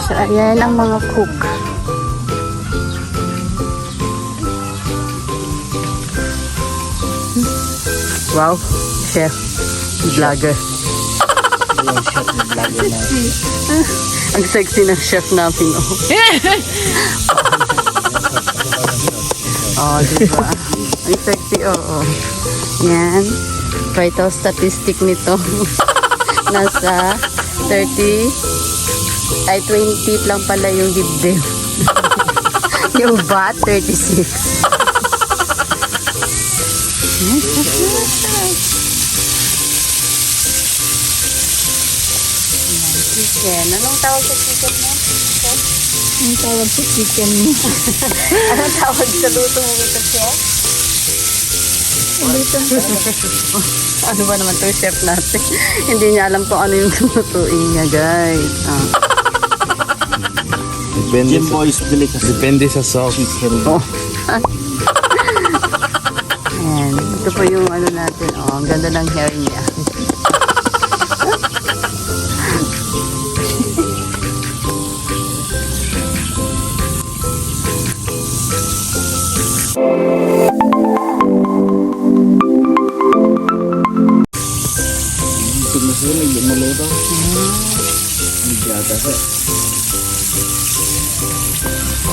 So, ayan ang mga cook. Wow, chef, vlogger. Ang sexy ng chef namin, oh. Oh, diba? Ang sexy, oo. Yan. Vital statistic nito. Nasa 30, ay 20 lang pala yung dibdib. Yung bat, 36. Chicken. Anong tawag sa chicken mo? Ang tawag sa chicken mo. Anong tawag sa luto mo ito, chef? Ano ba naman to, chef natin? Hindi niya alam kung ano yung lutuin niya, guys. Depende sa sauce. Oh. Ayan. Ito po yung ano natin. Oh, ang ganda ng hair niya.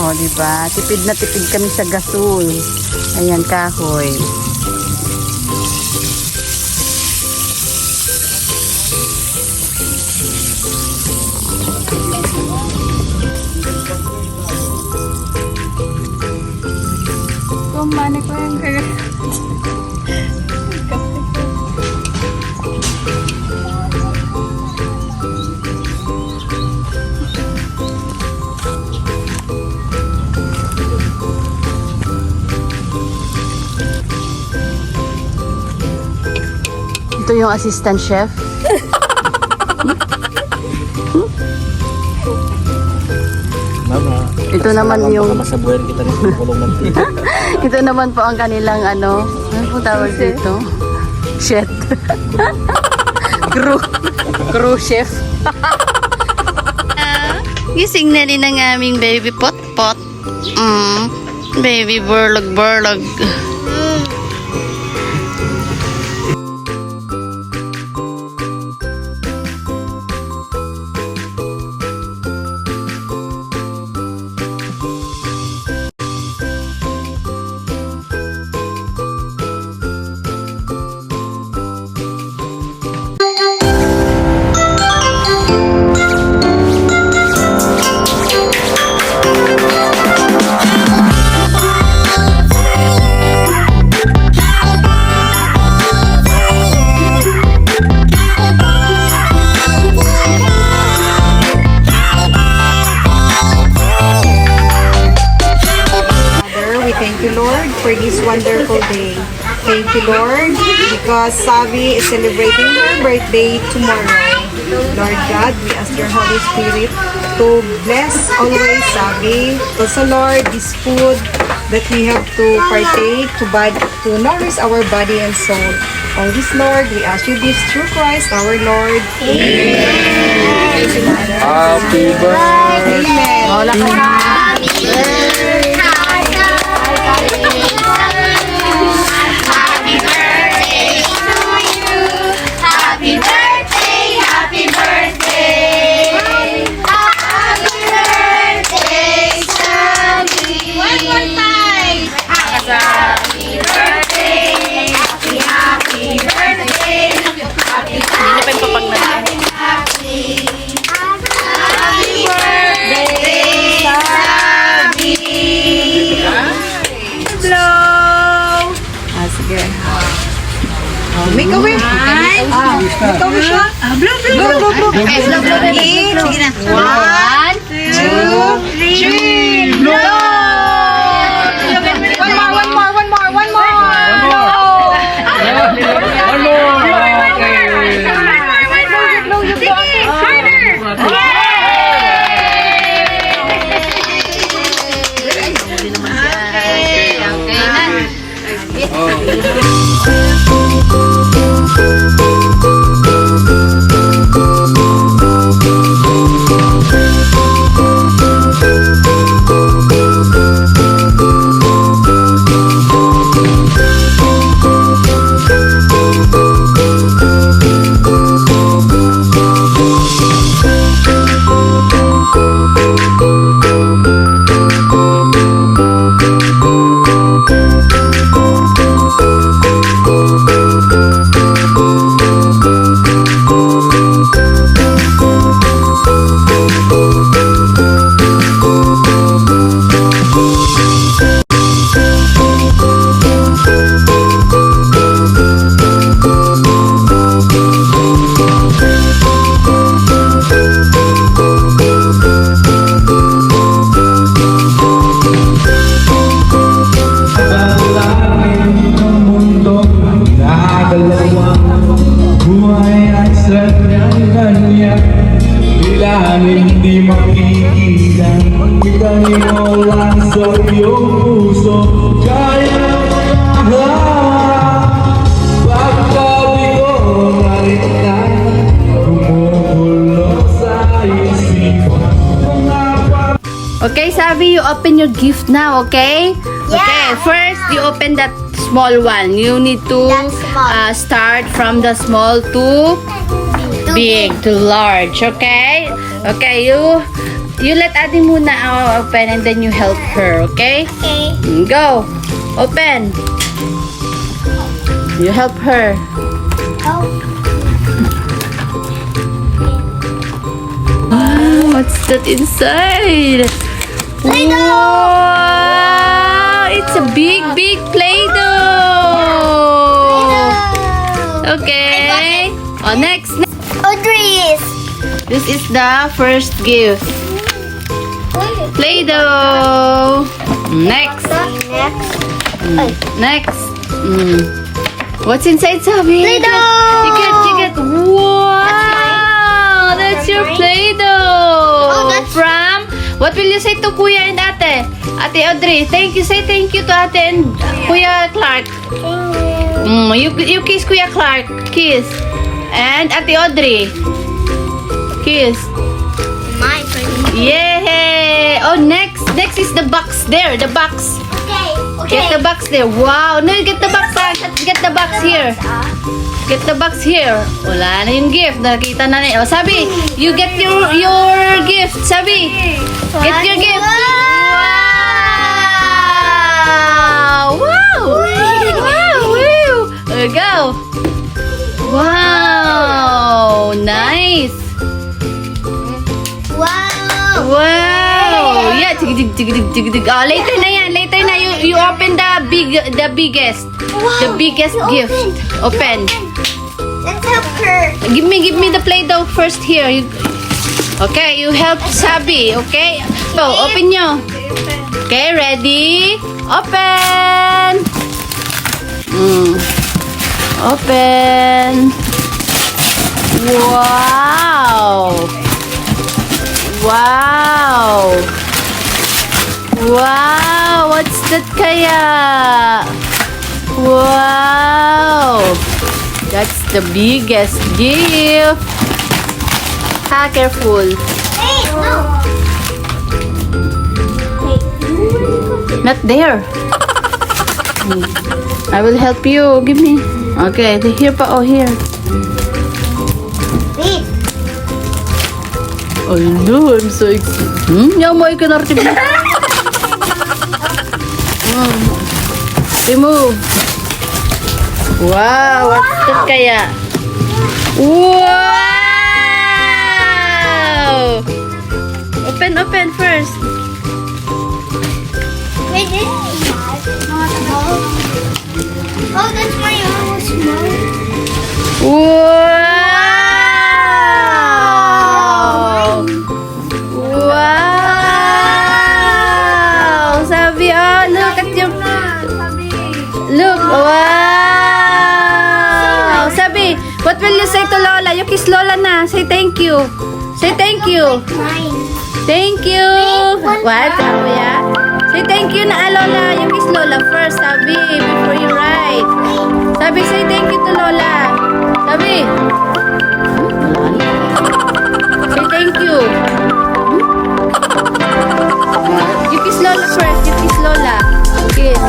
Oh, diba? Tipid na tipid kami sa gasol. Ayan, kahoy. Kumane ko yung ito yung assistant chef. Mama, Ito naman yung masabuhin kita ng kulong ng tita. ito naman po ang kanilang ano po tawag dito? Chef. Crew chef. Gising na rin ang aming baby pot-pot. Baby burlog-burlog. Thank you, Lord, for this wonderful day. Thank you, Lord, because Savy is celebrating her birthday tomorrow. Lord God, we ask your Holy Spirit to bless always Savy. Also, Lord, this food that we have to partake to nourish our body and soul. All this, Lord, we ask you this through Christ our Lord. Amen. Happy birthday! Amen. Happy birthday. Happy birthday to you. Happy birthday, happy birthday. Happy birthday, Savy. One more time. Happy birthday. Happy birthday. Happy birthday. Happy birthday, Savy. Blow! Sige. Make a wish. Make a wish siya. Blow, blow, blow, blow. Okay, blow, blow. Sige na. 1, 2, 3, blow! One more. Blow, you blow. Harder. Okay. Di mapigilan, itanim mo lang sa iyong puso. Kaya mahawa, pagkabigo kahit na gumugulo sa isipan. Okay, Savy, you open your gift now, okay? Yeah. Okay, first you open that small one. You need to That small. start from the small to big to large, okay? Okay, you let Adi muna open and then you help her, okay? Okay. Go. Open. You help her. Oh. What's that inside? Play-Doh! Wow! It's a big Play-Doh! Okay. Oh, next. Audrey's. This is the first gift. Play-Doh. Next. Next. What's inside, Savy? Play-Doh. You get. Wow! That's your Play-Doh. Oh, that's- From. What will you say to Kuya and Ate? Ate Audrey, thank you. Say thank you to Ate and Kuya Clark. You kiss Kuya Clark. Kiss. And Ate Audrey. Kiss. My friend. Yay! Oh, next is the box there. The box. Okay. Get the box there. Wow! No, you get the box. Get the box here. Get the box here. Wala na yung gift. Nakita na niya. Oh, Sabi, you get your gift. Sabi, get your gift. Wow! Wow! Wow! There you go. Wow! Nice. Wow. Wow! Yeah, dig. Oh, later na yan. Later na. You open the biggest. The biggest gift. Open. Let's help her. Give me the Play-Doh first here. Okay, you help Sabi, okay? So, open nyo. Okay, ready? Open! Open! Wow! Wow! Wow! What's that kaya? Wow! That's the biggest gift. Ha, careful. Hey, no. Not there. I will help you. Give me. Okay, here pa. Oh, here. Wait. Oh no, I'm so excited. Yung mo ikinarte mo. Remove. Wow, what's that kaya? Wow! Open first. Wait, this is oh, that's my almost small. Wow! Wow! Savy, oh, look at your... Look, wow! Savy, what will you say to Lola? You kiss Lola na. Say thank you. Say thank you. Mine. Thank you. What? Kuya? Say thank you na, Lola. You kiss Lola first, Savy, before you write. Savy, say thank you to Lola. Savy. Say thank you. You kiss Lola first. You kiss Lola. Kiss.